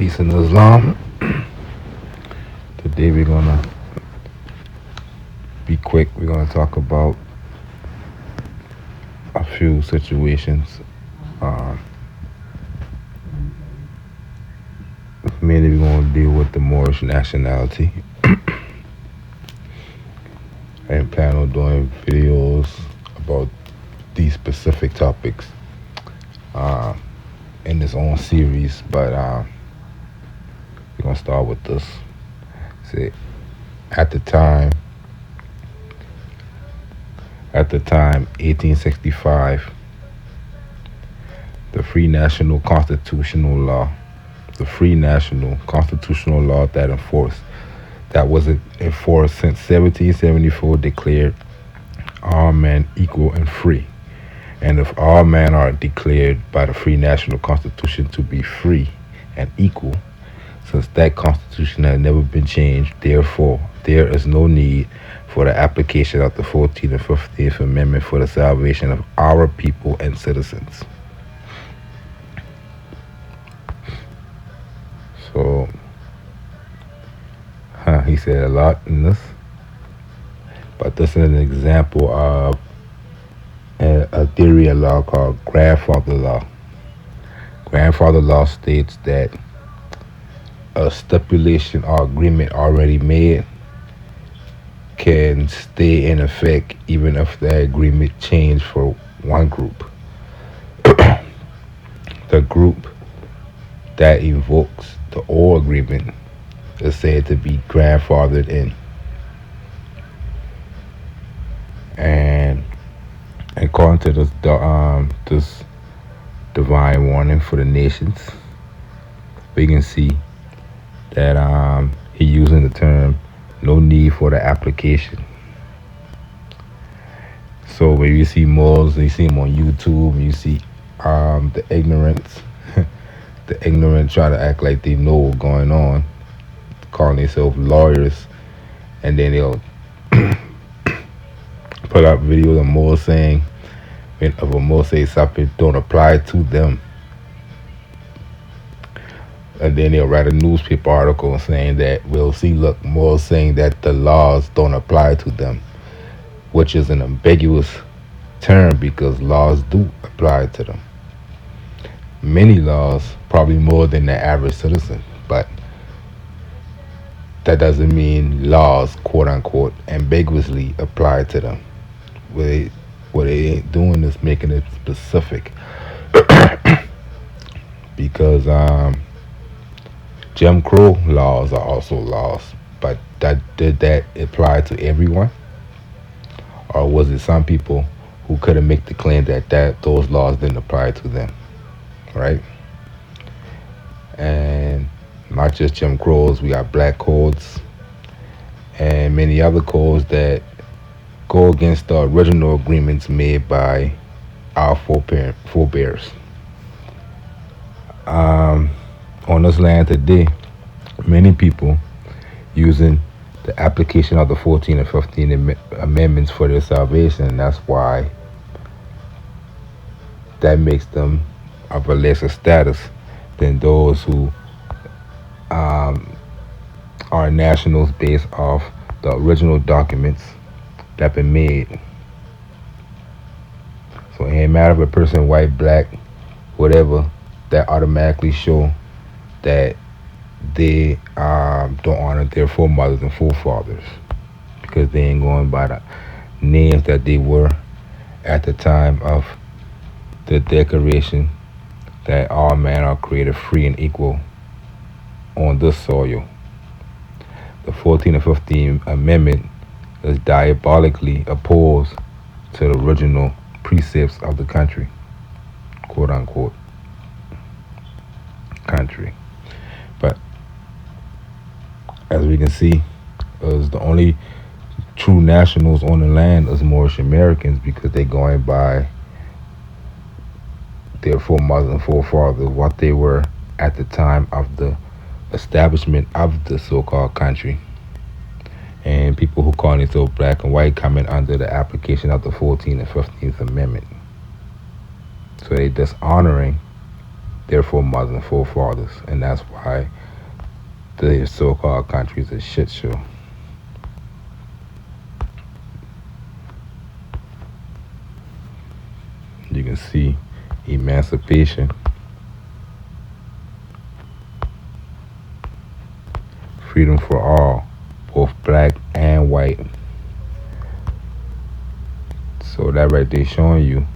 Peace in Islam. Today we're gonna be quick. We're gonna talk about a few situations. Um, Mainly we're gonna deal with the Moorish nationality. I plan on doing videos about these specific topics uh, in this own series, but we're gonna start with this. See, at the time, 1865, the free national constitutional law, that was enforced since 1774 declared all men equal and free. And if all men are declared by the free national constitution to be free and equal, since that constitution has never been changed, therefore there is no need for the application of the 14th and 15th Amendment for the salvation of our people and citizens. So, he said a lot in this, but this is an example of a theory of law called grandfather law. Grandfather law states that a stipulation or agreement already made can stay in effect even if the agreement changed for one group. The group that invokes the old agreement is said to be grandfathered in. And according to this divine warning for the nations, we can see that he using the term no need for the application. So when you see Moors, you see them on YouTube, you see the ignorance, the ignorant try to act like they know what's going on, calling themselves lawyers, and then they'll put up videos of Moors saying, if a Moor says something don't apply to them, and then they'll write a newspaper article saying that, well, see, look, Moors saying that the laws don't apply to them, which is an ambiguous term because laws do apply to them. Many laws, probably more than the average citizen, but that doesn't mean laws, quote unquote, ambiguously apply to them. What they ain't doing is making it specific. Because Jim Crow laws are also laws, but did that apply to everyone? Or was it some people who couldn't make the claim that those laws didn't apply to them, right? And not just Jim Crows, we got black codes and many other codes that go against the original agreements made by our forebears. On this land today, many people using the application of the 14th and 15th amendments for their salvation, and that's why that makes them of a lesser status than those who are nationals based off the original documents that have been made. So it ain't matter if a person white, black, whatever, that automatically show that they don't honor their foremothers and forefathers because they ain't going by the names that they were at the time of the declaration that all men are created free and equal on this soil. The 14th and 15th Amendment is diabolically opposed to the original precepts of the country, quote unquote, country. But as we can see, is the only true nationals on the land is Moorish Americans because they're going by their foremothers and forefathers, what they were at the time of the establishment of the so-called country. And people who call themselves black and white coming under the application of the 14th and 15th Amendment. So they dishonoring their foremothers and forefathers, and that's why the so-called country is a shit show. You can see emancipation, freedom for all, both black and white. So that right there showing you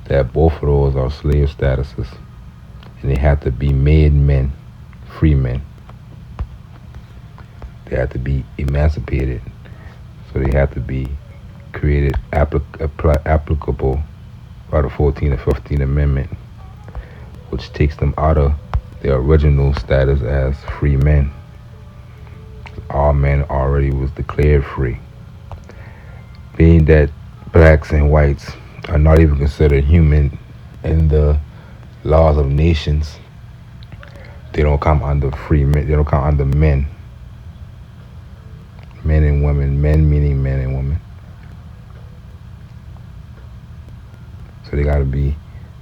that both of those are slave statuses, and they have to be made men, free men. They have to be emancipated, so they have to be created applicable by the 14th and 15th Amendment, which takes them out of their original status as free men. All men already was declared free. Being that blacks and whites are not even considered human in the laws of nations, they don't come under free men. They don't come under men. Men and women. Men meaning men and women. So they got to be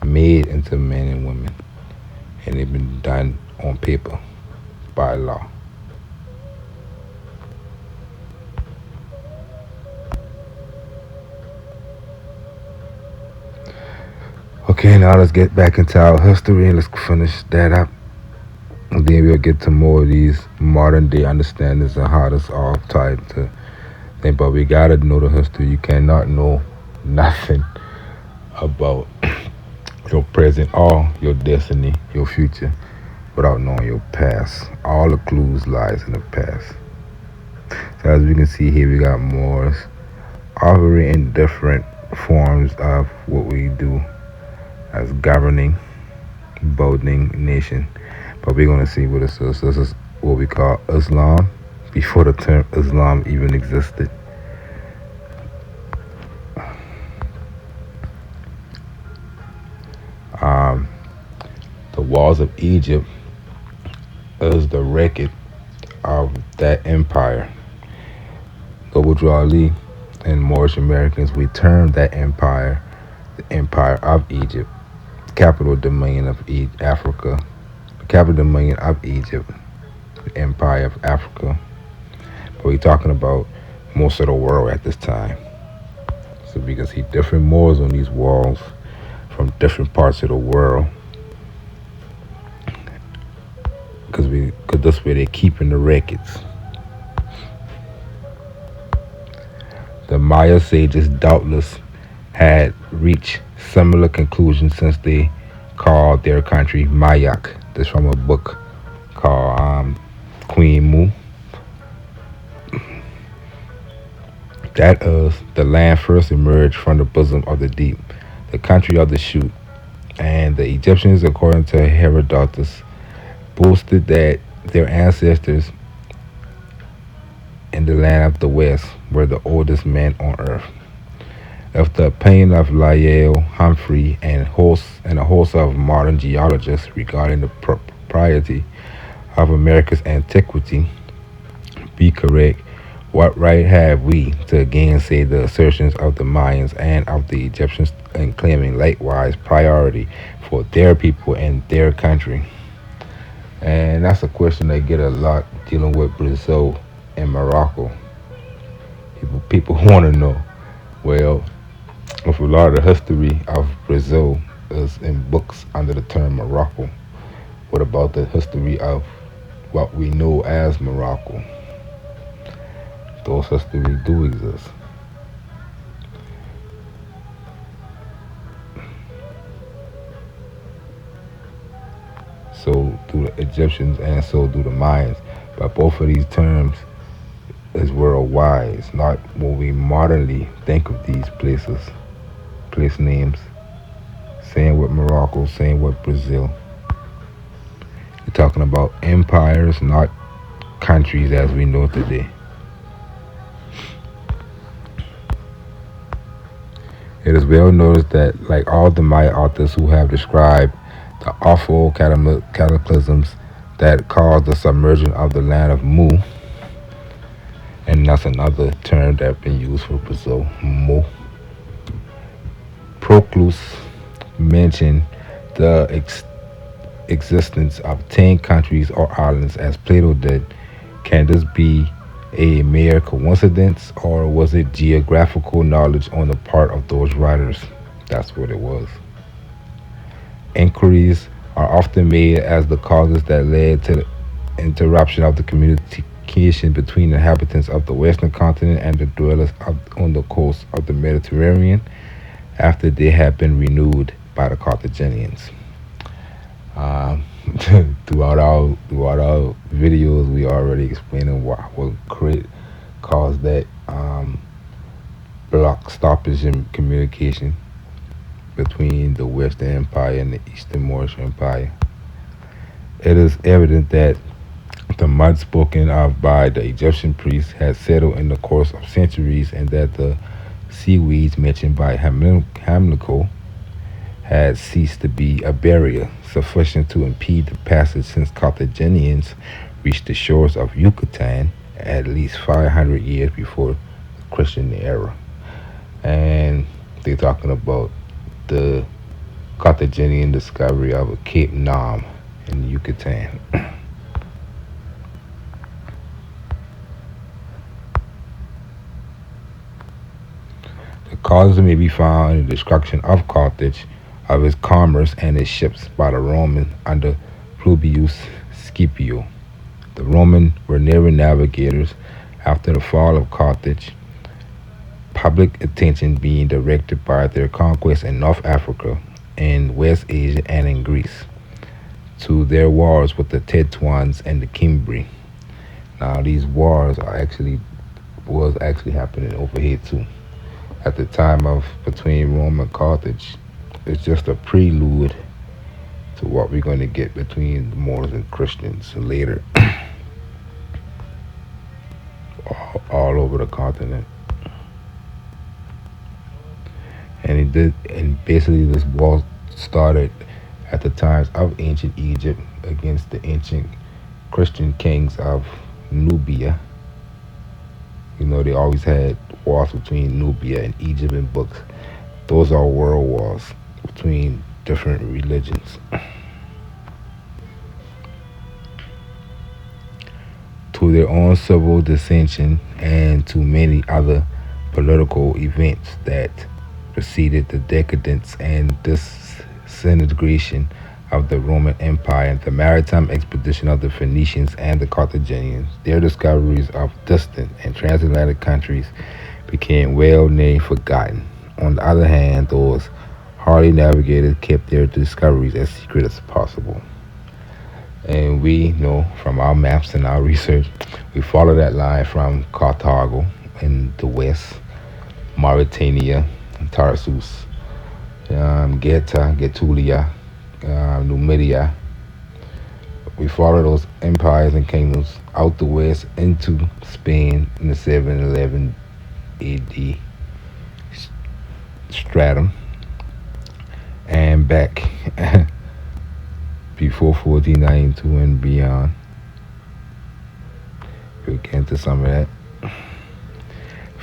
made into men and women, and they've been done on paper by law. Okay, now let's get back into our history and let's finish that up. And then we'll get to more of these modern day understandings of how this all tied to thing. But we gotta know the history. You cannot know nothing about your present or your destiny, your future, without knowing your past. All the clues lies in the past. So as we can see here, we got Moors operating in different forms of what we do as governing, building nation. But we're gonna see what this is. This is what we call Islam before the term Islam even existed. Um, the walls of Egypt is the record of that empire. Noble Ali and Moorish Americans, we termed that empire the Empire of Egypt, capital dominion of Africa, the capital dominion of Egypt, the Empire of Africa. But we're talking about most of the world at this time. So we can see different Moors on these walls from different parts of the world. Because this way they're keeping the records. The Maya sages doubtless had reached similar conclusions since they called their country Mayak. This from a book called Queen Mu. That is, the land first emerged from the bosom of the deep, the country of the shoot. And the Egyptians, according to Herodotus, boasted that their ancestors in the land of the West were the oldest men on earth. Of the opinion of Lyell, Humphrey, and a host of modern geologists regarding the propriety of America's antiquity be correct, what right have we to gainsay the assertions of the Mayans and of the Egyptians in claiming likewise priority for their people and their country? And that's a question they get a lot dealing with Brazil and Morocco. People want to know, well, if a lot of the history of Brazil is in books under the term Morocco, what about the history of what we know as Morocco? Those histories do exist. So do the Egyptians and so do the Mayans. But both of these terms is worldwide. It's not what we modernly think of these places, place names. Same with Morocco, same with Brazil. You're talking about empires, not countries as we know today. It is well noticed that, like all the Maya authors who have described the awful cataclysms that caused the submersion of the land of Mu, and that's another term that's been used for Brazil, Mu. Proclus mentioned the existence of 10 countries or islands as Plato did. Can this be a mere coincidence, or was it geographical knowledge on the part of those writers? That's what it was. Inquiries are often made as the causes that led to the interruption of the communication between the inhabitants of the western continent and the dwellers on the coast of the Mediterranean after they had been renewed by the Carthaginians. Um, throughout our videos, we already explaining what caused that block stoppage in communication between the Western Empire and the Eastern Moorish Empire. It is evident that the mud spoken of by the Egyptian priests had settled in the course of centuries, and that the seaweeds mentioned by Hamlico had ceased to be a barrier sufficient to impede the passage since Carthaginians reached the shores of Yucatan at least 500 years before the Christian era. And they're talking about the Carthaginian discovery of a Cape Nam in Yucatan. The causes may be found in the destruction of Carthage, of its commerce and its ships by the Romans under Publius Scipio. The Romans were never navigators. After the fall of Carthage, public attention being directed by their conquests in North Africa, in West Asia, and in Greece, to their wars with the Tetuans and the Cimbri. Now, these wars are actually was actually happening over here too. At the time of between Rome and Carthage, it's just a prelude to what we're going to get between the Moors and Christians later, all over the continent. And basically this war started at the times of ancient Egypt against the ancient Christian kings of Nubia. You know, they always had wars between Nubia and Egypt in books. Those are world wars between different religions. To their own civil dissension and to many other political events that preceded the decadence and disintegration of the Roman Empire and the maritime expedition of the Phoenicians and the Carthaginians, their discoveries of distant and transatlantic countries became well nigh forgotten. On the other hand, those hardy navigators kept their discoveries as secret as possible. And we know from our maps and our research, we follow that line from Carthago in the west, Mauritania, Tarsus, Geta, Getulia, Numidia. We follow those empires and kingdoms out the west into Spain in the 711 AD stratum and back before 1492 and beyond. We'll get into some of that.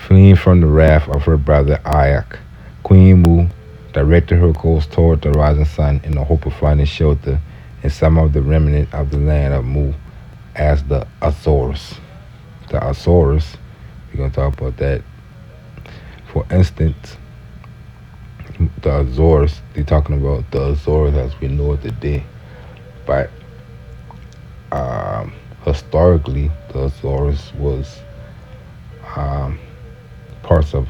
Fleeing from the wrath of her brother Ayak, Queen Mu directed her course toward the rising sun in the hope of finding shelter in some of the remnant of the land of Mu as the Azores. The Azores, we're going to talk about that. For instance, the Azores, they're talking about the Azores as we know it today. But historically, the Azores was parts of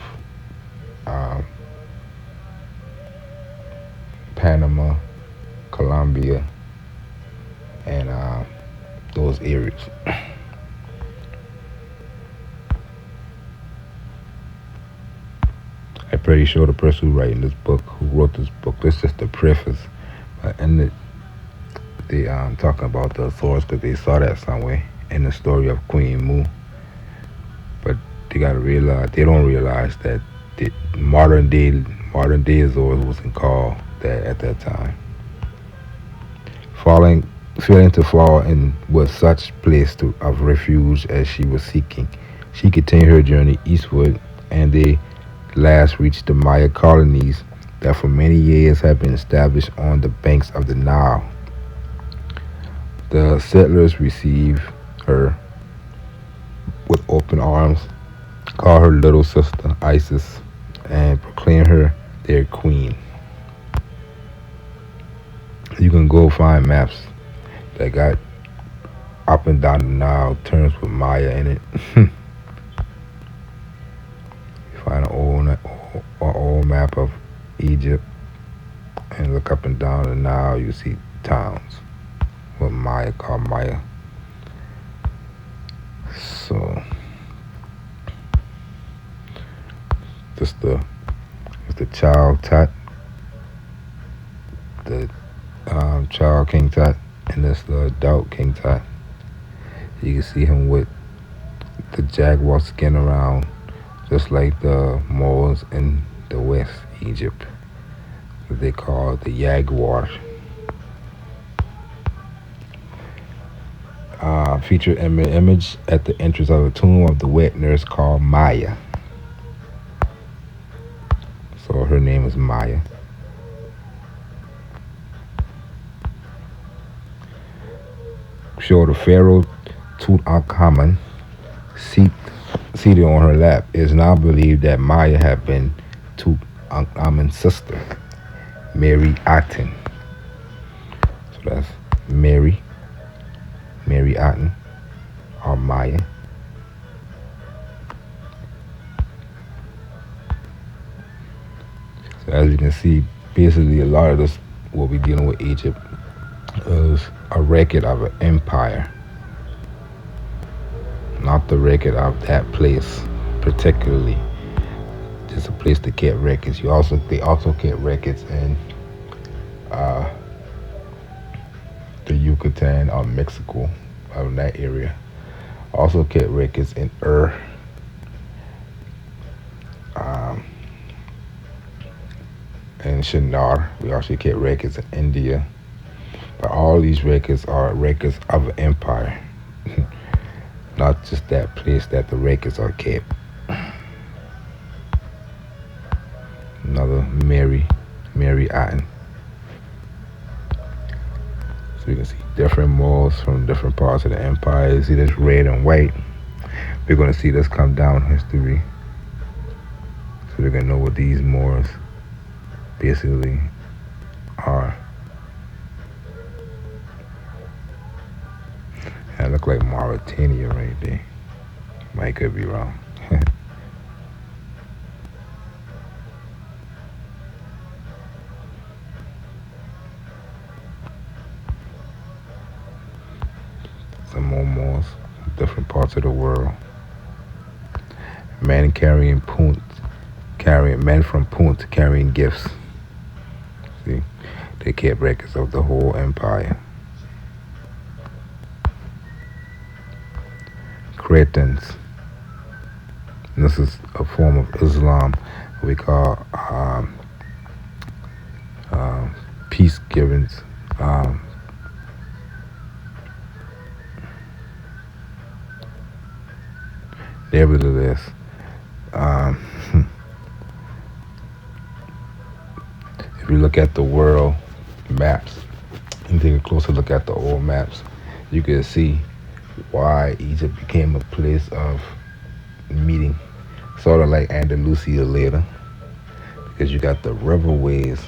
Panama, Colombia, and those areas. I'm pretty sure the person who writing this book, who wrote this book, this is just the preface, and they talking about the Azores because they saw that somewhere in the story of Queen Mu. But they gotta realize, they don't realize that the modern day Azores wasn't called that at that time. Failing to fall in with such place of refuge as she was seeking, she continued her journey eastward, and they last reached the Maya colonies that for many years had been established on the banks of the Nile. The settlers receive her with open arms, call her little sister Isis, and proclaim her their queen. You can go find maps that got up and down the Nile terms with Maya in it. You find an old map of Egypt and look up and down the Nile, you see towns with Maya called Maya. So this the child Tut, the child King Tut, and this the adult King Tut. You can see him with the jaguar skin around, just like the Moors in the West Egypt, what they call the jaguar. Featured image at the entrance of the tomb of the wet nurse called Maya. So her name is Maya. Show the pharaoh Tutankhamun seated on her lap. It is now believed that Maya had been Tutankhamun's sister, Mary Aten. So that's Mary Aten, or Maya. So as you can see, basically a lot of this, what we're dealing with Egypt, is a record of an empire, not the record of that place particularly. Just a place to get records. They also get records in uh, the Yucatan or Mexico, out in that area. Also get records in um, and Shinar. We also get records in India. But all these records are records of an empire, not just that place that the records are kept. Another Mary Aten. So you can see different malls from different parts of the empire. You see this red and white. We're going to see this come down history. So we're going to know what these Moors basically are. That look like Mauritania right there. Might could be wrong. Some more malls, different parts of the world. Men from Punt carrying gifts. See, they kept records of the whole empire. Cretans. And this is a form of Islam we call peace givings. Nevertheless, if you look at the world maps and take a closer look at the old maps, you can see why Egypt became a place of meeting, sort of like Andalusia later, because you got the riverways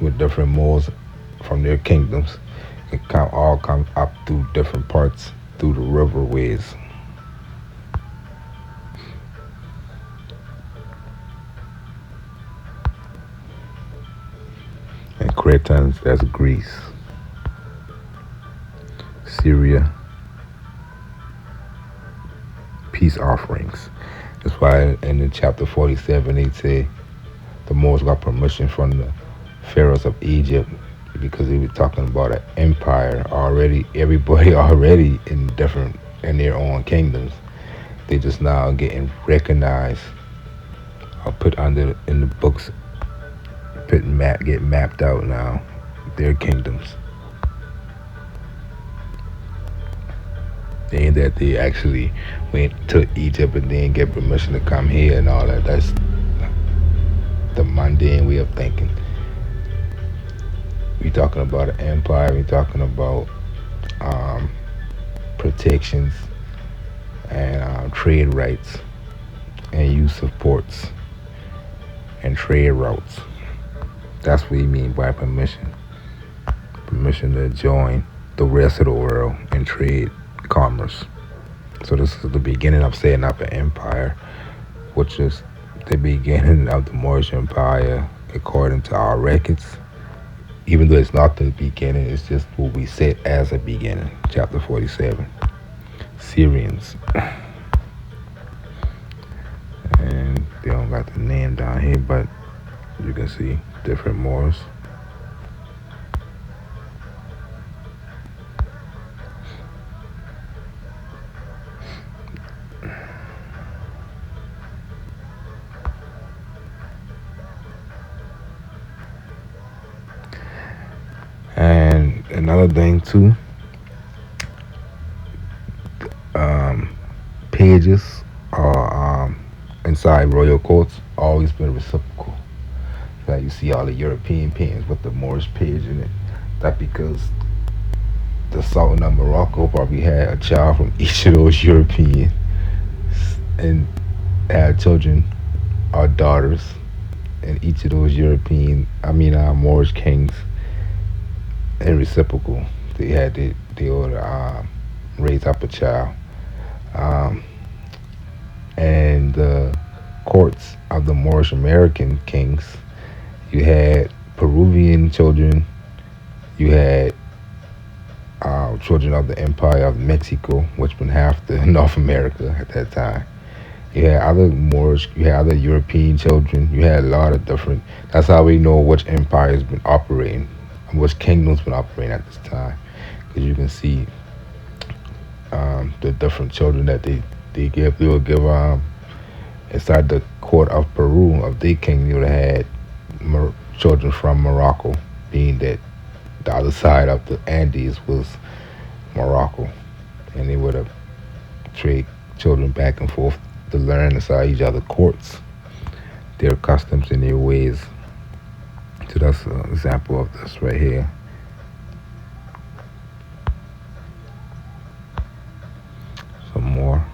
with different Moors from their kingdoms. It all come up through different parts through the riverways. And Cretans, that's Greece. Syria, peace offerings. That's why in the chapter 47 they say the Moors got permission from the pharaohs of Egypt, because they were talking about an empire already. Everybody already in their own kingdoms. They just now getting recognized or put under in the books, get mapped out now, their kingdoms. Ain't that they actually went to Egypt and then get permission to come here and all that. That's the mundane way of thinking. We talking about an empire. We talking about um, protections and trade rights and use of ports and trade routes. That's what we mean by permission. Permission to join the rest of the world in trade, commerce. So this is the beginning of setting up an empire, which is the beginning of the Moorish Empire according to our records. Even though it's not the beginning, it's just what we set as a beginning. Chapter 47. Syrians. And they don't got the name down here, but you can see different Moors. And another thing too, pages are inside royal courts always been reciprocal. Like you see all the European paintings with the Moorish page in it. That because the Sultan of Morocco probably had a child from each of those European and had children or daughters, and each of those Moorish kings and reciprocal. They would raise up a child. Um, and the courts of the Moorish American kings, you had Peruvian children, you had children of the Empire of Mexico, which been half the North America at that time. You had other Moorish, you had other European children, you had a lot of different. That's how we know which empire has been operating, which kingdom's been operating at this time, because you can see the different children that they would give inside the court of Peru of their king. They would have had children from Morocco, being that the other side of the Andes was Morocco, and they would have trade children back and forth to learn inside each other courts their customs and their ways. So that's an example of this right here. Some more.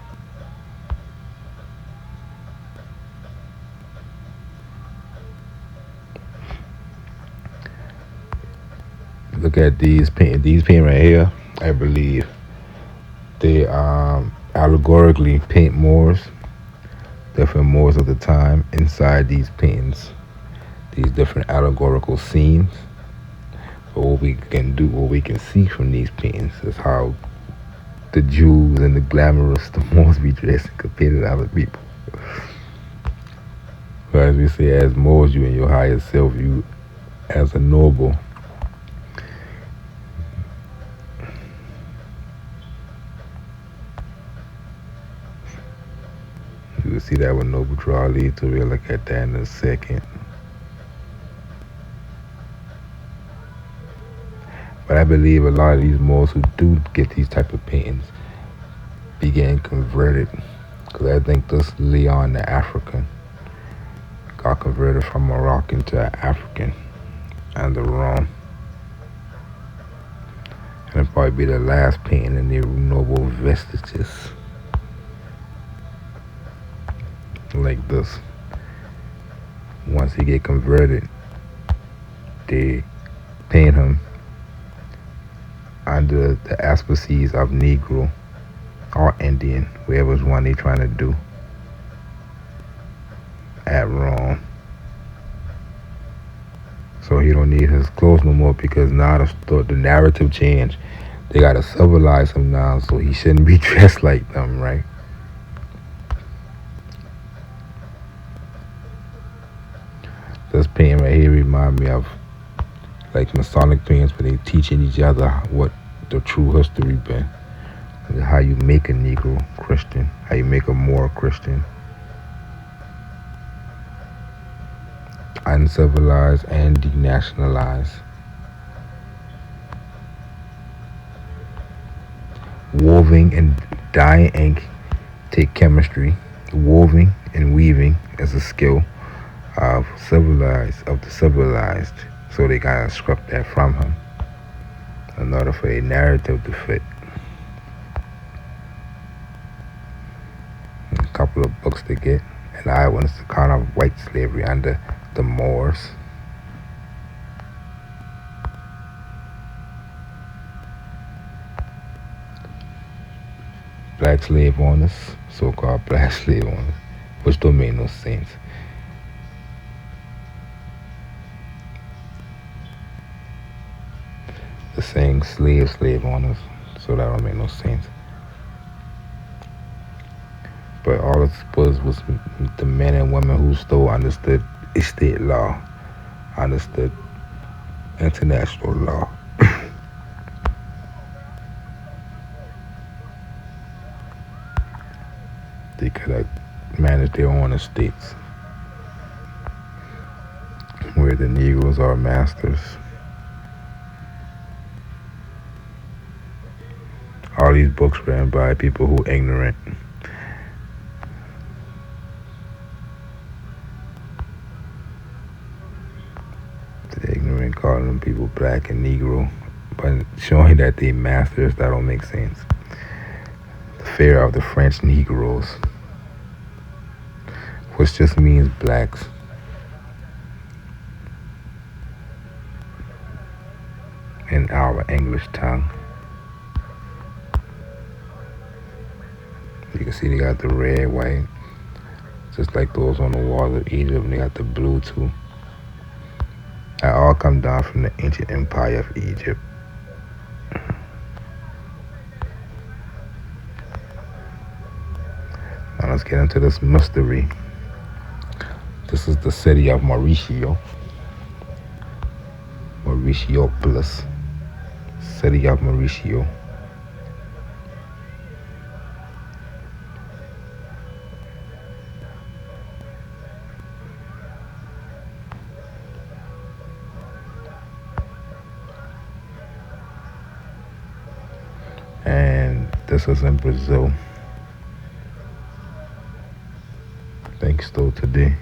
Look at these paint. These paint right here. I believe they allegorically paint Moors, different Moors of the time, inside these paintings. These different allegorical scenes. But what we can do, what we can see from these paintings, is how the Jews and the glamorous, the Moors be dressed compared to other people. But as we say, as Moors, you in your higher self, you as a noble. You will see that with noble draw lead to. We'll look at that in a second. But I believe a lot of these Moors who do get these type of paintings began converted, because I think this Leon the African got converted from Moroccan to African under Rome. And it'll probably be the last painting in the noble vestiges. Like this. Once he get converted, they paint him under the auspices of Negro or Indian, whoever's one they trying to do at Rome. So he don't need his clothes no more, because now the narrative changed. They gotta civilize him now, so he shouldn't be dressed like them, right? This painting right here remind me of like Masonic paintings, where they teaching each other what the true history been. Like how you make a Negro Christian, how you make a Moor Christian. Uncivilized and denationalized. Woven and dyeing ink take chemistry. Woven and weaving is a skill of the civilized. So they gotta scrap that from him in order for a narrative to fit. A couple of books to get, and I was kind of white slavery under the Moors. Black slave owners, so-called black slave owners, which don't make no sense. The saying slave owners, so that don't make no sense. But all it was the men and women who still understood estate law, understood international law. They could have managed their own estates, where the Negroes are masters. All these books written by people who ignorant. The ignorant calling them people black and Negro, but showing that they masters, that don't make sense. The fear of the French Negroes, which just means blacks. In our English tongue. You can see they got the red, white, just like those on the walls of Egypt, and they got the blue too. That all come down from the ancient empire of Egypt. Now let's get into this mystery. This is the city of Mauricio. Mauriciopolis. City of Mauricio. And this is in Brazil. Thanks still today.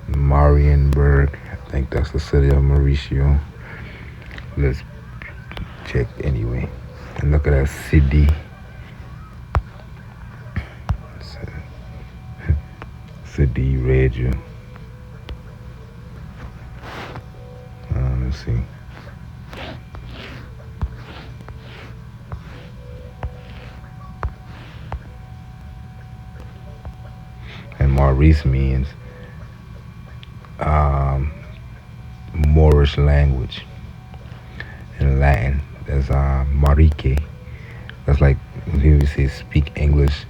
Marienburg, I think that's the city of Mauricio. Let's check anyway. And look at that city. City Radio. Let's see. And Maurice means Moorish language. In Latin, there's Marique. That's like when we say speak English.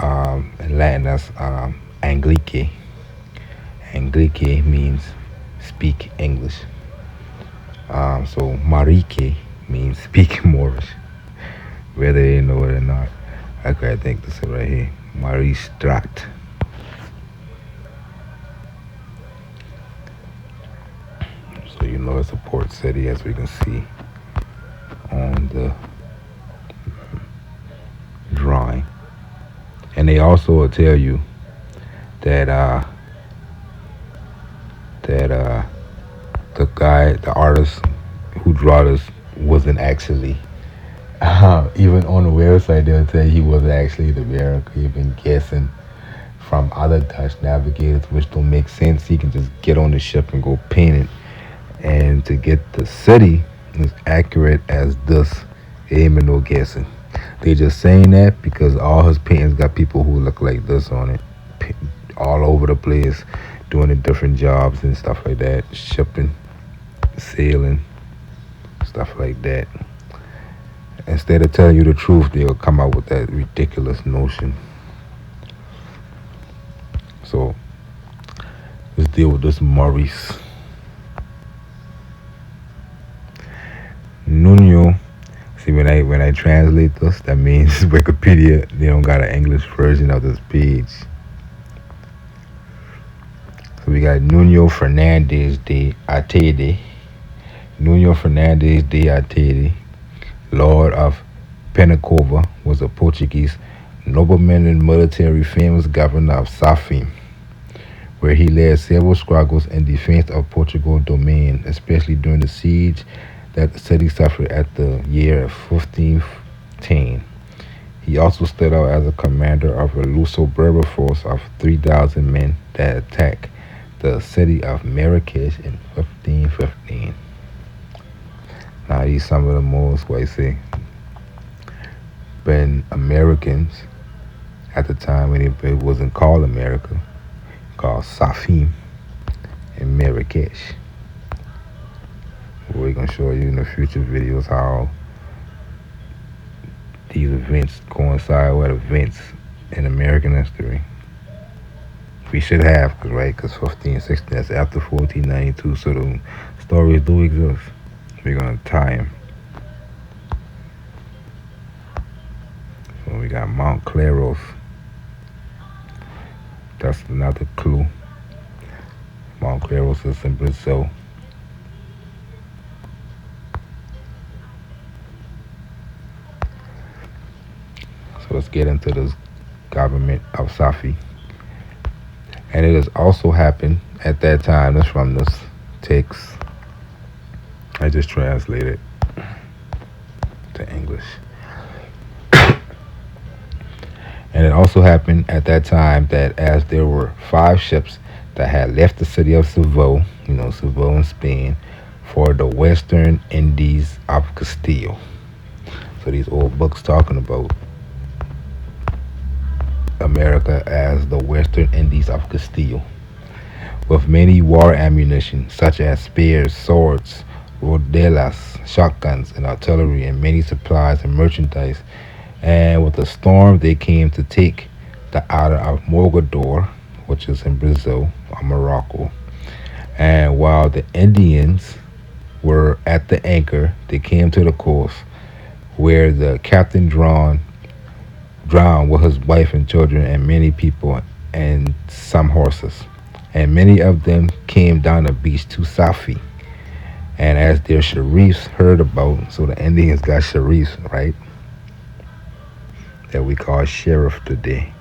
In Latin, that's Anglique. Anglique means speak English. So Marique means speak Moorish, whether they know it or not. Okay, I think this is right here. Marie-Strat. So you know it's a port city, as we can see on the drawing. And they also will tell you that the guy, the artist who drew this wasn't actually even on the website. They'll tell you he wasn't actually the America. He'd been guessing from other Dutch navigators, which don't make sense. He can just get on the ship and go paint it. And to get the city as accurate as this, it ain't been no guessing. They just saying that because all his paintings got people who look like this on it, all over the place, doing the different jobs and stuff like that, shipping, sailing, stuff like that. Instead of telling you the truth, they'll come out with that ridiculous notion. So let's deal with this Maurice. Nuno. See, when I translate this, that means Wikipedia, they don't got an English version of this page. So we got Nuno Fernandes de Atede. Nuno Fernandes de Atede, Lord of Penacova, was a Portuguese nobleman and military famous governor of Safim, where he led several struggles in defense of Portugal domain, especially during the siege that the city suffered at the year 1510. He also stood out as a commander of a Luso-Berber force of 3,000 men that attacked the city of Marrakesh in 1515. Now these some of the most, what I say, been Americans at the time when it wasn't called America, called Safim and Marrakesh. We're going to show you in the future videos how these events coincide with events in American history. We should have, right? Because 1516, that's after 1492, so the stories do exist. We're going to tie them. So we got Mount Claros. That's another clue. Mount Claros is in Brazil. So let's get into this government of Safi. And it has also happened at that time. That's from this text. I just translated to English. And it also happened at that time that as there were 5 ships that had left the city of Seville, Seville in Spain, for the Western Indies of Castile. So these old books talking about America as the Western Indies of Castile, with many war ammunition such as spears, swords, rodelas, shotguns, and artillery, and many supplies and merchandise. And with a storm, they came to take the island of Mogador, which is in Brazil or Morocco. And while the Indians were at the anchor, they came to the coast, where the captain drowned with his wife and children and many people and some horses. And many of them came down the beach to Safi. And as their sheriffs heard about, so the Indians got sheriffs, right? That we call sheriff today.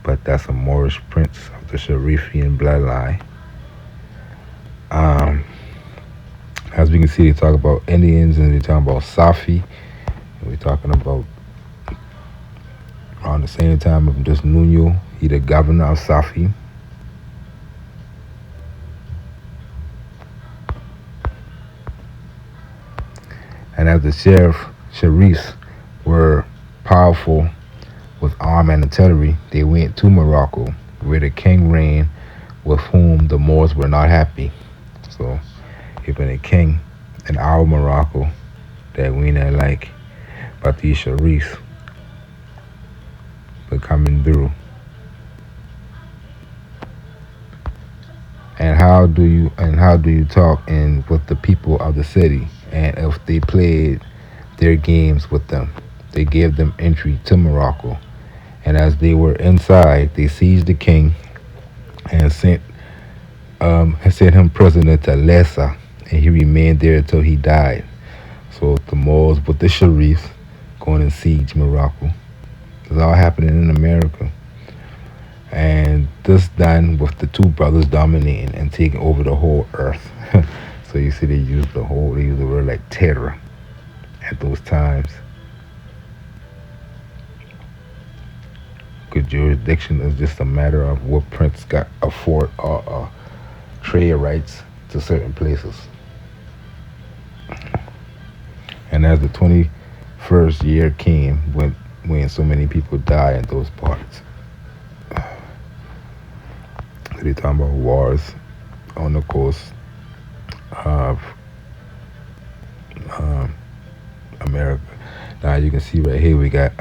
But that's a Moorish prince of the Sharifian bloodline. As we can see, they talk about Indians and they talk about Safi. We're talking about around the same time of this Nuno, he the governor of Safi. And as the sheriffs were powerful with arm and artillery, they went to Morocco, where the king reigned, with whom the Moors were not happy. So even a king in our Morocco that we not like, but these sheriffs were coming through. And how do you talk in with the people of the city? And if they played their games with them, they gave them entry to Morocco. And as they were inside, they seized the king and sent him prisoner to Lessa, and he remained there until he died. So the Moors with the sheriffs going and siege Morocco. It's all happening in America. And this done with the 2 brothers dominating and taking over the whole earth. So you see they use the word like terror at those times. Good jurisdiction is just a matter of what prince got afford trade rights to certain places. And as the first year came when so many people die in those parts. So they talking about wars on the coast of um, America. Now you can see right here we got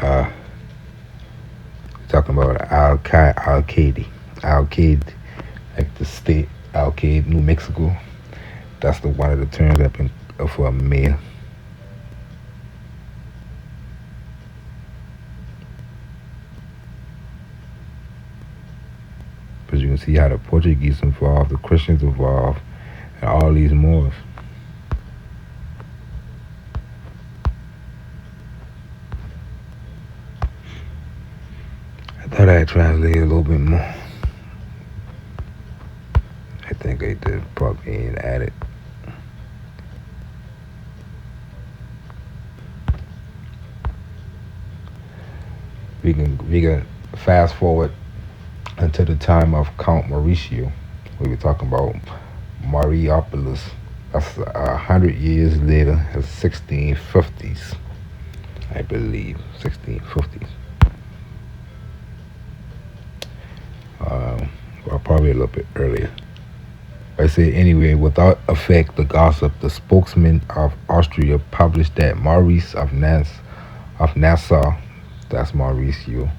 talking about Al Qaeda, like the state Al Qaeda, New Mexico. That's the one of the terms that been for a mayor. But you can see how the Portuguese involved, the Christians involved, and all these Moors. I thought I had translated a little bit more. I think I did probably ain't added. We can fast forward until the time of Count Mauricio. We were talking about Mariupolis. That's 100 years later, the 1650s, I believe, 1650s. Or probably a little bit earlier. I say anyway, without effect, the gossip, the spokesman of Austria published that Maurice of Nassau, that's Mauricio,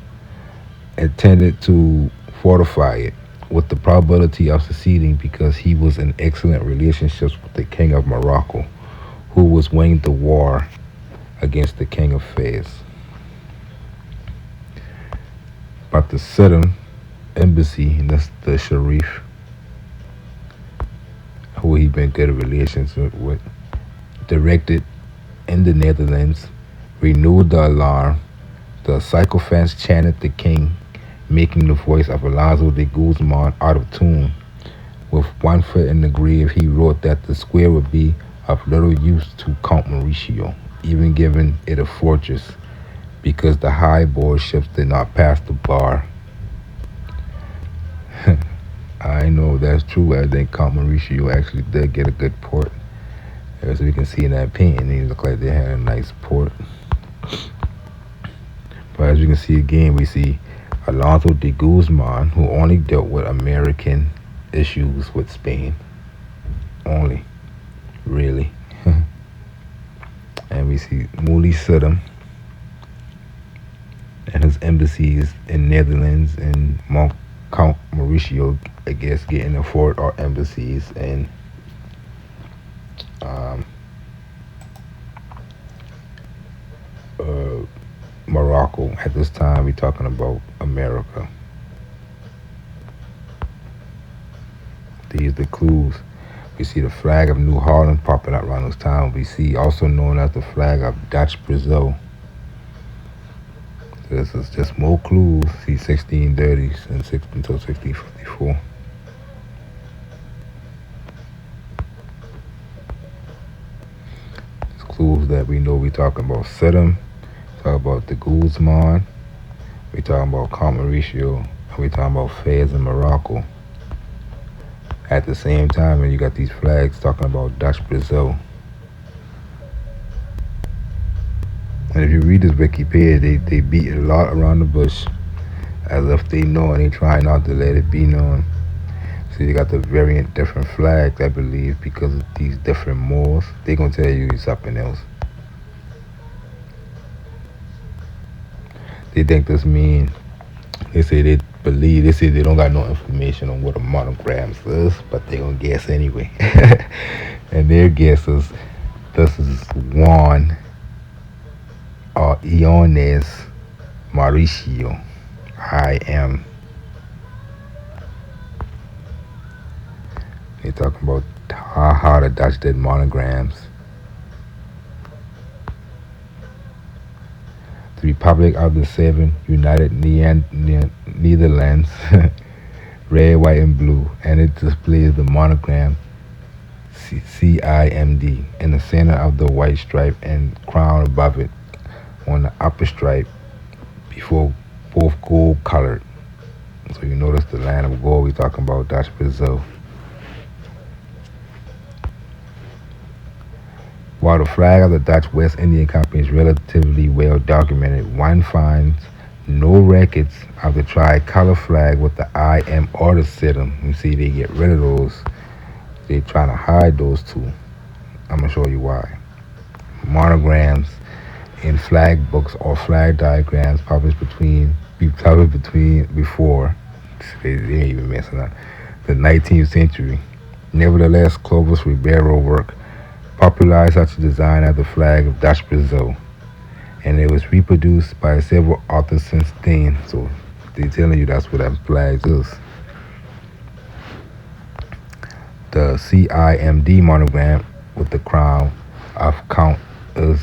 intended to fortify it with the probability of succeeding because he was in excellent relationships with the King of Morocco, who was winning the war against the King of Fez. But the Sidon embassy, and that's the Sharif, who he been good relations with, directed in the Netherlands, renewed the alarm. The sycophants chanted the king, making the voice of Alonso de Guzman out of tune. With one foot in the grave, he wrote that the square would be of little use to Count Mauricio, even giving it a fortress, because the high board ships did not pass the bar. I know that's true. I think Count Mauricio actually did get a good port. As we can see in that painting, they look like they had a nice port. But as you can see again, we see Alonso de Guzman, who only dealt with American issues with Spain. Only. Really. And we see Mouli Sidham and his embassies in Netherlands and Count Mauricio, I guess, getting a fort or embassies in um, uh, Morocco. At this time, we're talking about America. These are the clues. We see the flag of New Holland popping up around this time. We see also known as the flag of Dutch Brazil. So this is just more clues. See 1630s and until 1654. It's clues that we know. We talking about Sidham, talk about the Guzman, we talking about Count Mauricio, and we talking about Fez in Morocco. At the same time, and you got these flags talking about Dutch Brazil. And if you read this Wikipedia, they beat it a lot around the bush as if they know and they try not to let it be known. So you got the variant different flags, I believe, because of these different Moors. They gonna tell you something else. They think this mean, they say they say they don't got no information on what a monogram is, but they gonna guess anyway. And their guess is this is Juan or Iones Mauricio. I am. They talking about how the Dutch did monograms. The Republic of the Seven United Netherlands, red, white, and blue, and it displays the monogram CIMD in the center of the white stripe and crown above it on the upper stripe before both gold colored. So you notice the line of gold we're talking about Dutch Brazil. While the flag of the Dutch West Indian Company is relatively well documented, one finds no records of the tricolor flag with the IM or the SITM. You see, they get rid of those. They're trying to hide those two. I'm gonna show you why. Monograms in flag books or flag diagrams published between before they ain't even messing up the 19th century. Nevertheless, Clovis Ribeiro work popularized such a design as the flag of Dutch Brazil, and it was reproduced by several authors since then. So they're telling you that's what that flag is. The CIMD monogram with the crown of Count is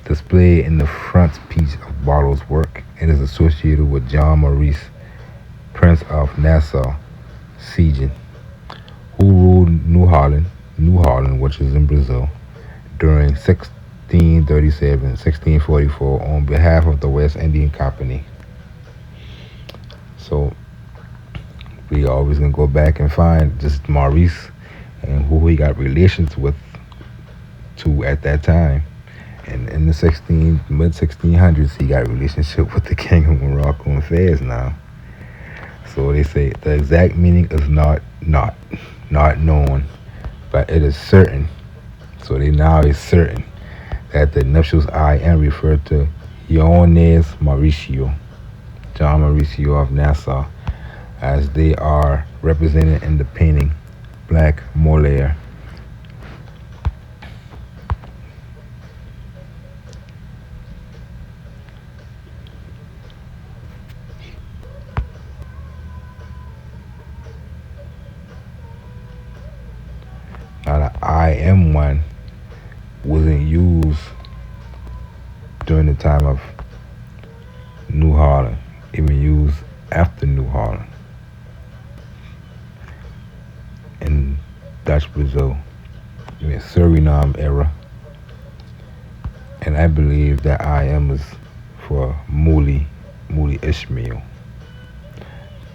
displayed in the frontispiece of Barlow's work and is associated with John Maurice, Prince of Nassau Siegen, who ruled New Holland, which is in Brazil, during 1637-1644 on behalf of the West Indian Company. So we always gonna go back and find just Maurice and who he got relations with to at that time. And in the mid 1600s, he got a relationship with the King of Morocco and Fez now. So they say the exact meaning is not known, but it is certain. So they now is certain that the nuptials IM refer to Johannes Mauricio, John Mauricio of Nassau, as they are represented in the painting Black Molaire. Now the IM one wasn't used during the time of New Holland, even used after New Holland in Dutch Brazil, in the Suriname era. And I believe that IM is for Mouli Ishmael.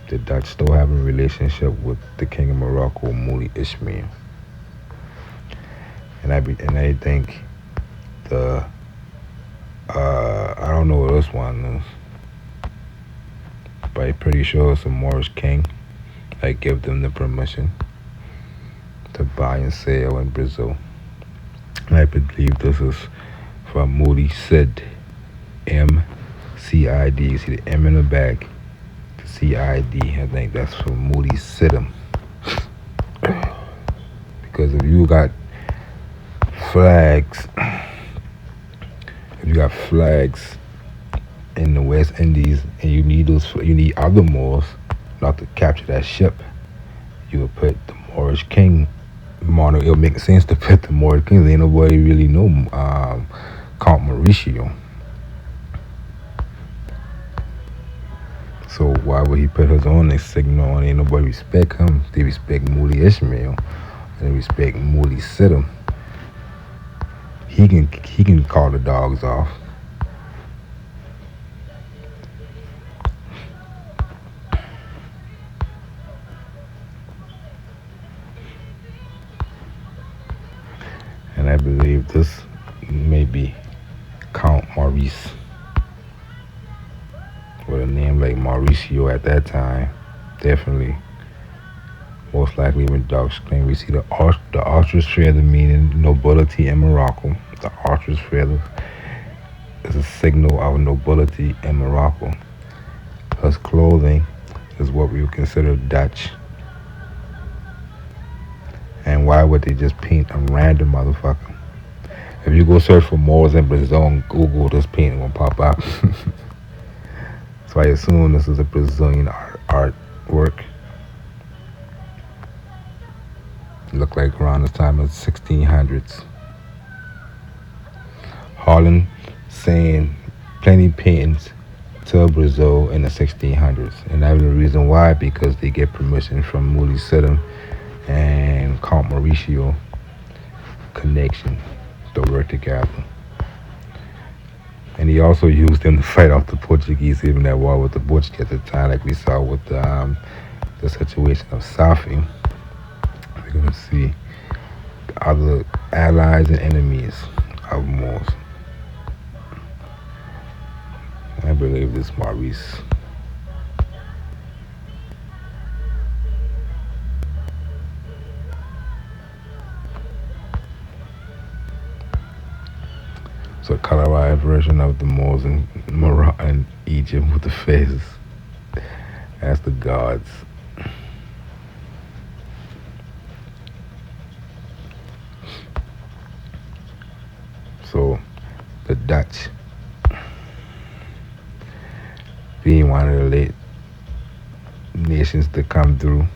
The Dutch still have a relationship with the King of Morocco, Mouli Ishmael. And I think the I don't know what this one is, but I'm pretty sure it's a Moorish king. I give them the permission to buy and sell in Brazil. And I believe this is from Moody Sid, MCID. You see the M in the back, the CID. I think that's from Moody Sidham. Because if you got flags, in the West Indies, and you need other Moors not to capture that ship, you would put the Moorish king monarch. It'll make sense to put the Moorish king. Ain't nobody really know Count Mauricio. So why would he put his own signal on? Ain't nobody respect him. They respect Moody Ishmael and they respect Moody Sidham. He can call the dogs off. And I believe this may be Count Maurice, with a name like Mauricio at that time. Definitely, most likely with dark skin. We see the ostrich feather meaning nobility in Morocco. The ostrich feather is a signal of nobility in Morocco. His clothing is what we would consider Dutch. And why would they just paint a random motherfucker? If you go search for Moors in Brazil on Google, this painting will pop up. So I assume this is a Brazilian artwork. Look like around the time of the 1600s. Holland sent plenty paintings to Brazil in the 1600s, and that's the reason why, because they get permission from Moody Sidham and Count Mauricio connection to work together. And he also used them to fight off the Portuguese, even that war with the Portuguese at the time, like we saw with the situation of Safi. We're gonna see other allies and enemies of Moors. I believe this Maurice. It's a colorized version of the Moors in Morocco and Egypt with the faces as the gods. So the Dutch, being one of the late nations to come through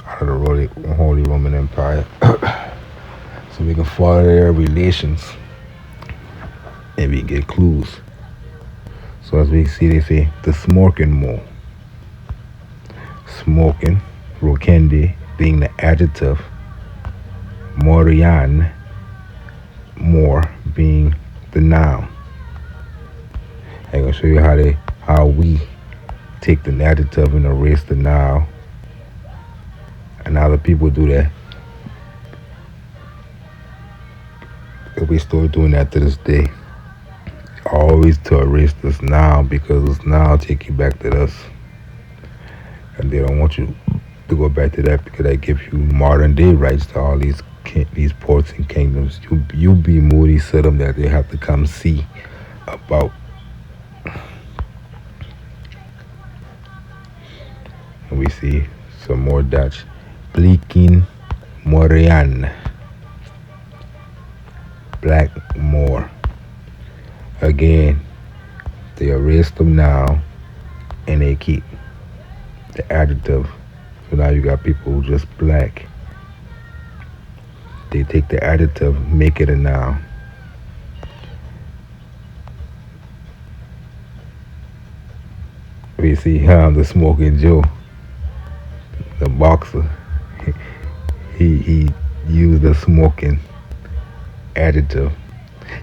out of the Holy Roman Empire, so we can follow their relations and we get clues. So as we see, they say the smoking more. Smoking, Rokende being the adjective, Morian, more being the noun. I'm gonna show you how we take the adjective and erase the noun, and other people do that. And we still doing that to this day. Always to erase this noun because this noun take you back to us, and they don't want you to go back to that because they give you modern day rights to all these ports and kingdoms. You be Moody said them that they have to come see about. And we see some more Dutch. Bleaking Morian. Black Moor. Again, they erase them now and they keep the adjective. So now you got people who just black. They take the adjective, make it a noun. We see the smoking Joe, the boxer. He used the smoking adjective.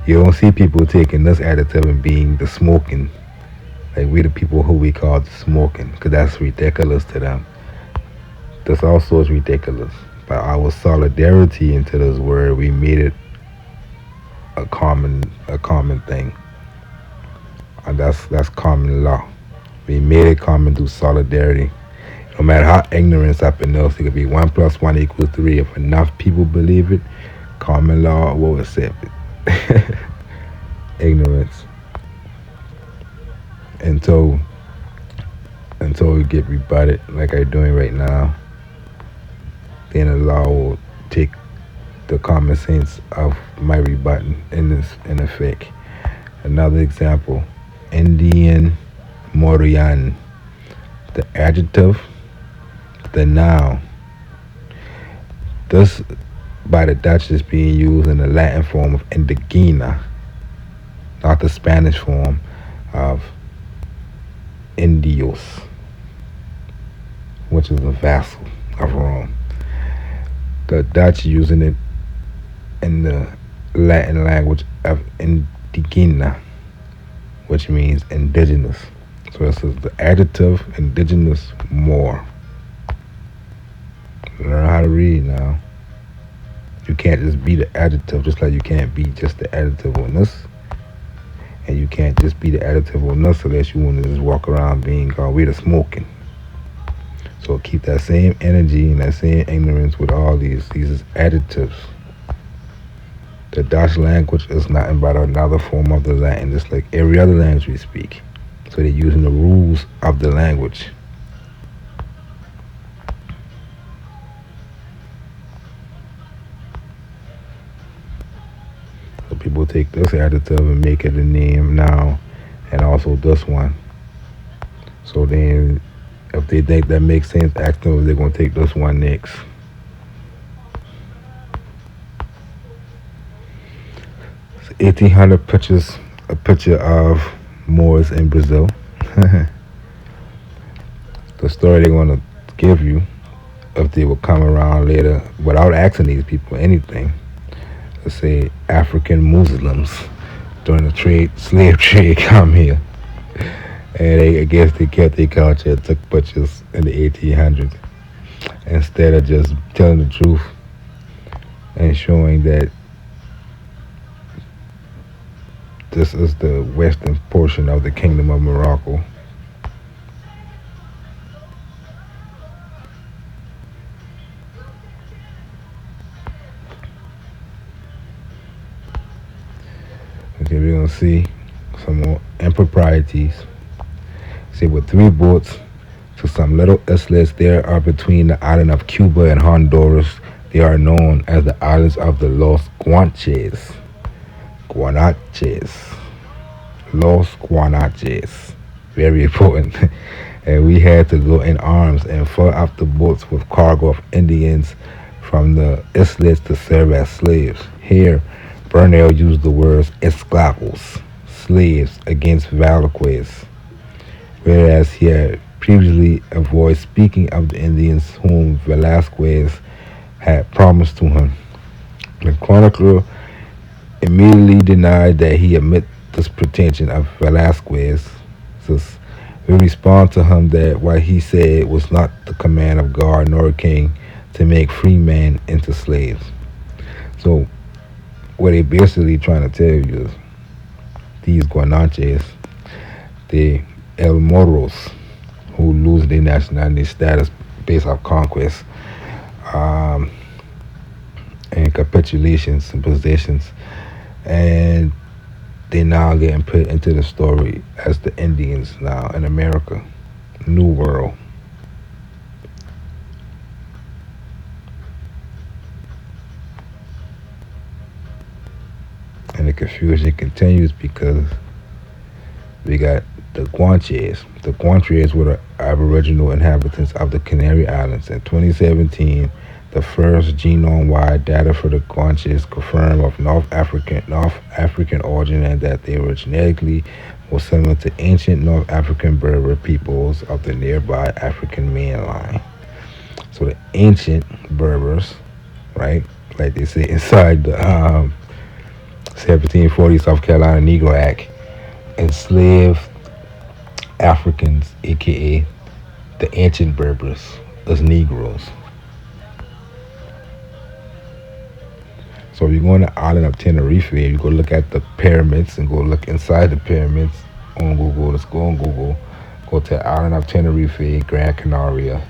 You don't see people taking this adjective and being the smoking. Like we the people who we call the smoking, because that's ridiculous to them. That's also is ridiculous. But our solidarity into this word, we made it a common thing. And that's common law. We made it common through solidarity. No matter how ignorant something else, it could be 1 + 1 = 3. If enough people believe it, common law will accept it. Ignorance. Until we get rebutted like I'm doing right now, then the law will take the common sense of my rebutting in effect. Another example, Indian Morian. The adjective, the noun. This by the Dutch is being used in the Latin form of indigena, not the Spanish form of Indios, which is a vassal of Rome. The Dutch using it in the Latin language of indigena, which means indigenous. So this is the adjective indigenous more. Learn how to read now. You can't just be the adjective, just like you can't be just the adjective on this. And you can't just be the adjective on this unless you want to just walk around being called we the smoking. So keep that same energy and that same ignorance with all these adjectives. The Dutch language is nothing but another form of the Latin, just like every other language we speak. So they're using the rules of the language. So people take this adjective and make it a name now, and also this one. So then, if they think that makes sense, ask them if they're going to take this one next. So 1800 pictures, a picture of Moors in Brazil. The story they're going to give you, if they will come around later without asking these people anything. Let's say African Muslims during the slave trade come here. And I guess they kept their culture and took pictures in the 1800s instead of just telling the truth and showing that this is the western portion of the Kingdom of Morocco. Okay, we're gonna see some more improprieties. See, with three boats to some little islets there are between the island of Cuba and Honduras, they are known as the islands of the Los Guanches. Guanaches. Los Guanaches. Very important. And we had to go in arms and fill up the boats with cargo of Indians from the islets to serve as slaves. Here, Burnell used the words esclavos, slaves, against Velasquez, whereas he had previously avoided speaking of the Indians whom Velasquez had promised to him. The chronicler immediately denied that he admitted this pretension of Velasquez. We respond to him that what he said was not the command of God nor king to make free men into slaves. So what they basically trying to tell you is these Guanches, the El Moros, who lose their nationality status based off conquest um, and capitulations and possessions, and they now getting put into the story as the Indians now in America, New World. And the confusion continues because we got the Guanches. The Guanches were the Aboriginal inhabitants of the Canary Islands. In 2017, the first genome-wide data for the Guanches confirmed of North African origin and that they were genetically more similar to ancient North African Berber peoples of the nearby African mainline. So the ancient Berbers, right, like they say inside the 1740 South Carolina Negro Act, enslaved Africans, aka the ancient Berbers, as Negroes. So if you go on the island of Tenerife, you go look at the pyramids and go look inside the pyramids on Google. Let's go on Google. Go to the island of Tenerife, Gran Canaria,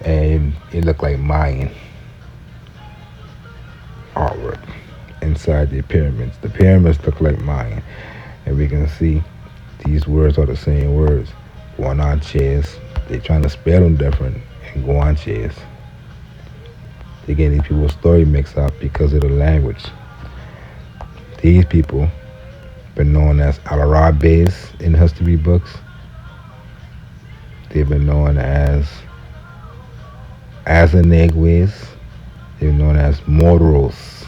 and it looked like Mayan artwork inside the pyramids. The pyramids look like Mayan, and we can see these words are the same words. Guanches. They're trying to spell them different, and Guanches. They get these people's story mixed up because of the language. These people been known as Alarabes in history books. They've been known as Azanegues. They're known as Moros.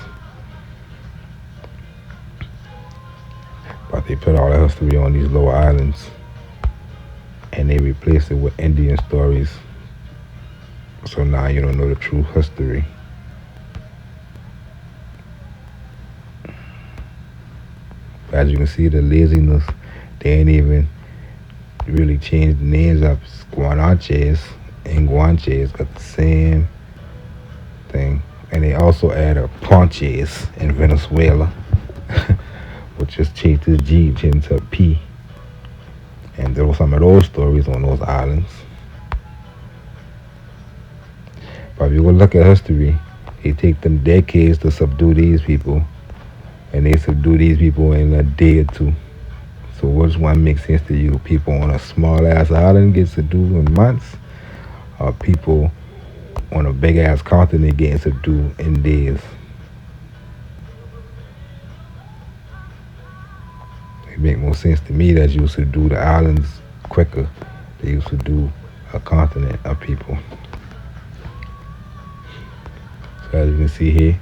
But they put all the history on these lower islands and they replaced it with Indian stories. So now you don't know the true history. As you can see, the laziness, they ain't even really changed the names of Guanches and Guanches, got the same thing. And they also added Ponches in Venezuela, which just changed the G into a P. And there were some of those stories on those islands. But if you go look at history, it take them decades to subdue these people, and they subdue these people in a day or two. So which one makes sense to you? People on a small ass island get subdued in months, or people on a big ass continent getting subdued in days? It make more sense to me that you subdue the islands quicker than you subdue a continent of people. So as you can see here,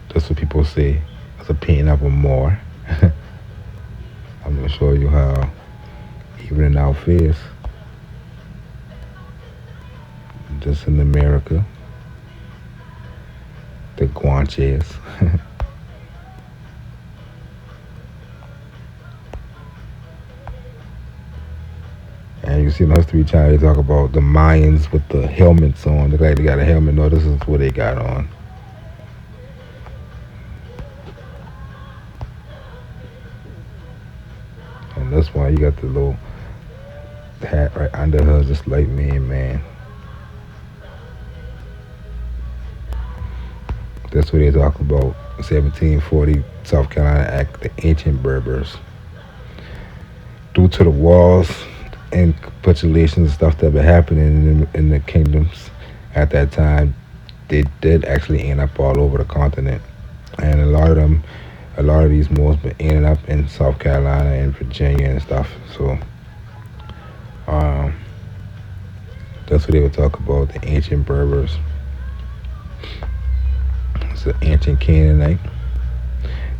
that's what people say. It's a painting of a Moor. I'm gonna show you how even in our face, just in America, the Guanches. And you see in the History Channel, they talk about the Mayans with the helmets on. Look like they got a helmet. No, this is what they got on. That's why you got the little hat right under her, just like me, man. That's what they talk about. 1740 South Carolina Act, the ancient Berbers. Due to the wars and capitulations and stuff that were happening in the kingdoms at that time, they did actually end up all over the continent. And a lot of these Moors been ended up in South Carolina and Virginia and stuff. So um, that's what they would talk about, the ancient Berbers. It's an ancient Canaanite.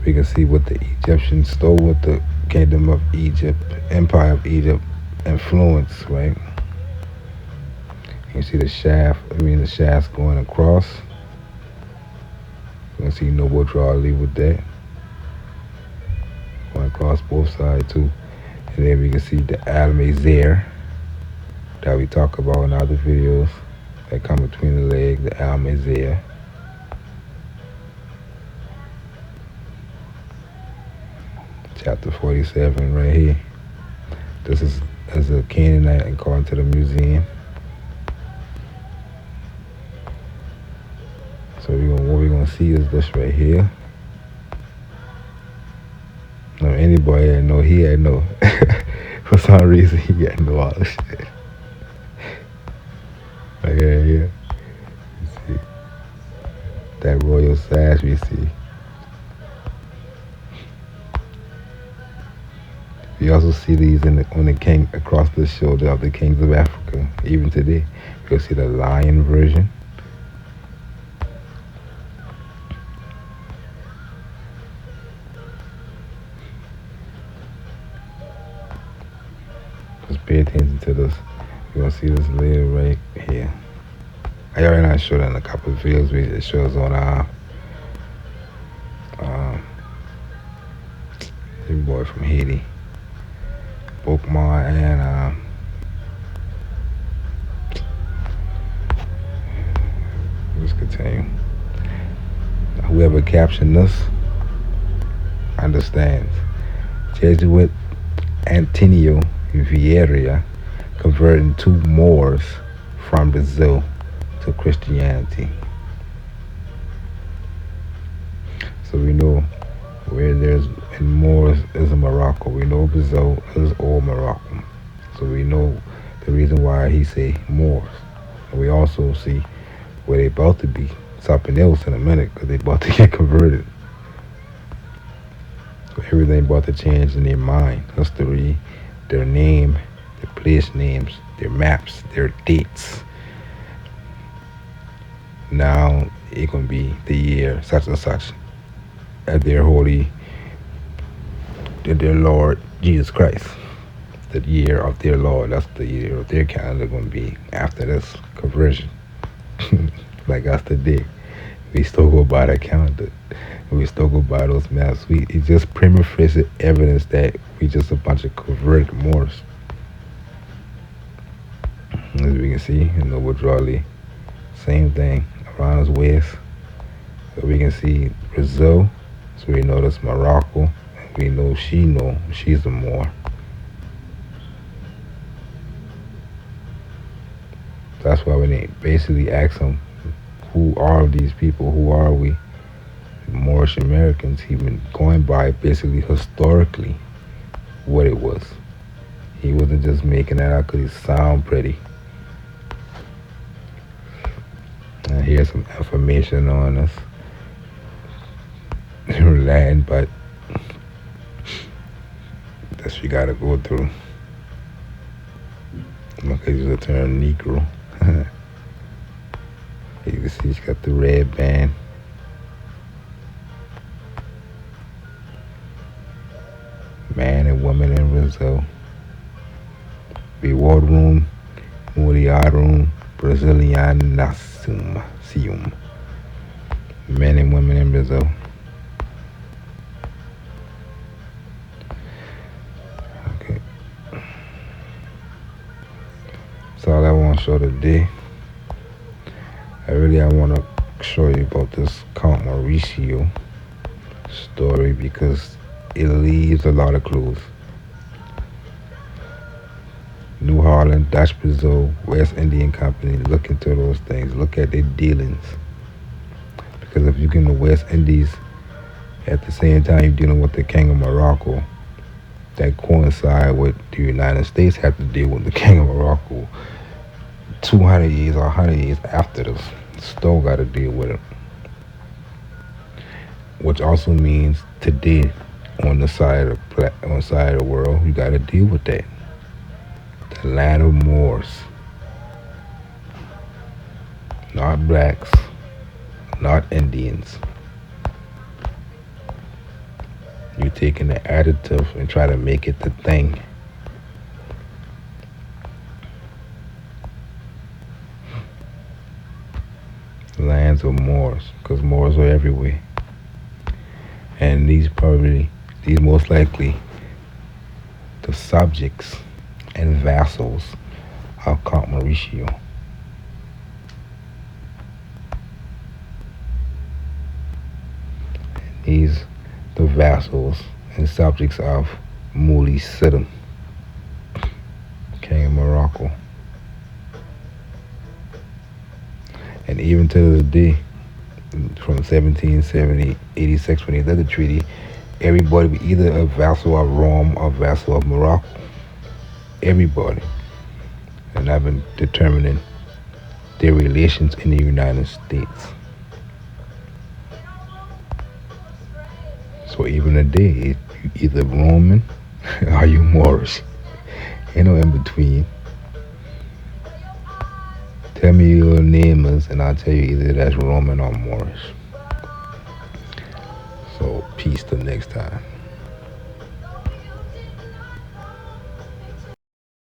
We can see what the Egyptians stole with the Kingdom of Egypt, Empire of Egypt influence, right? You see the shaft, the shafts going across. You can see Noble Draw leave with that. Going across both sides too. And then we can see the Almazer that we talk about in other videos that come between the legs, the Almazer. Chapter 47 right here. This is as a Canaanite according to the museum. So what we're gonna see is this right here. Now anybody that know he had no for some reason he had no all this shit. Like yeah. You see that royal sash we see. You also see these on the king across the shoulder of the kings of Africa. Even today, you'll see the lion version. Just pay attention to this. You're gonna see this later right here. I already not showed it in a couple of videos. It shows on your boy from Haiti. Pokemon and let's continue. Whoever captioned this understands. Jesuit Antonio Vieira converting two Moors from Brazil to Christianity. So we know where there's in Moors is in Morocco. We know Brazil is all Morocco. So we know the reason why he say Moors. And we also see where they about to be something else in a minute because they about to get converted. So everything about to change in their mind, history, their name, their place names, their maps, their dates. Now it gonna be the year such and such at their Lord Jesus Christ. The year of their Lord. That's the year of their calendar gonna be after this conversion. Like us today. We still go by that calendar. We still go by those maps. It's just prima facie evidence that we just a bunch of converted Moors. As we can see in Noble Drawley, same thing around his waist. So we can see Brazil. So we know that's Morocco. And we know she's a Moor. That's why when they basically ask him, who are these people? Who are we? Moorish Americans. He been going by basically historically what it was. He wasn't just making that out because he sound pretty. And here's some information on us in Latin, but that's what you gotta go through. Okay, use the term Negro. You can see she's got the red band. Man and woman in Brazil. Reward room, Moreirias Bilad. Men and women in Brazil. Okay. That's all I want to show today. I want to show you about this Count Mauricio story because it leaves a lot of clues. New Holland, Dutch Brazil, West Indian Company. Look into those things. Look at their dealings. Because if you're in the West Indies at the same time you're dealing with the King of Morocco, that coincide with the United States have to deal with the King of Morocco 200 years or 100 years after this. Still got to deal with it. Which also means today on the side of on the side of the world, you got to deal with that. The land of Moors, not blacks, not Indians. You're taking the additive and try to make it the thing. Lands of Moors, because Moors are everywhere. And these most likely, the subjects and vassals of Count Mauricio. These the vassals and subjects of Muli Siddim, King of Morocco. And even to this day, from 1770, 86, when they did the treaty, everybody was either a vassal of Rome or a vassal of Morocco. Everybody. And I've been determining their relations in the United States. So even today, you either Roman or you Moorish. Ain't no in between. Tell me your name is, and I'll tell you either that's Roman or Moorish. So peace till next time.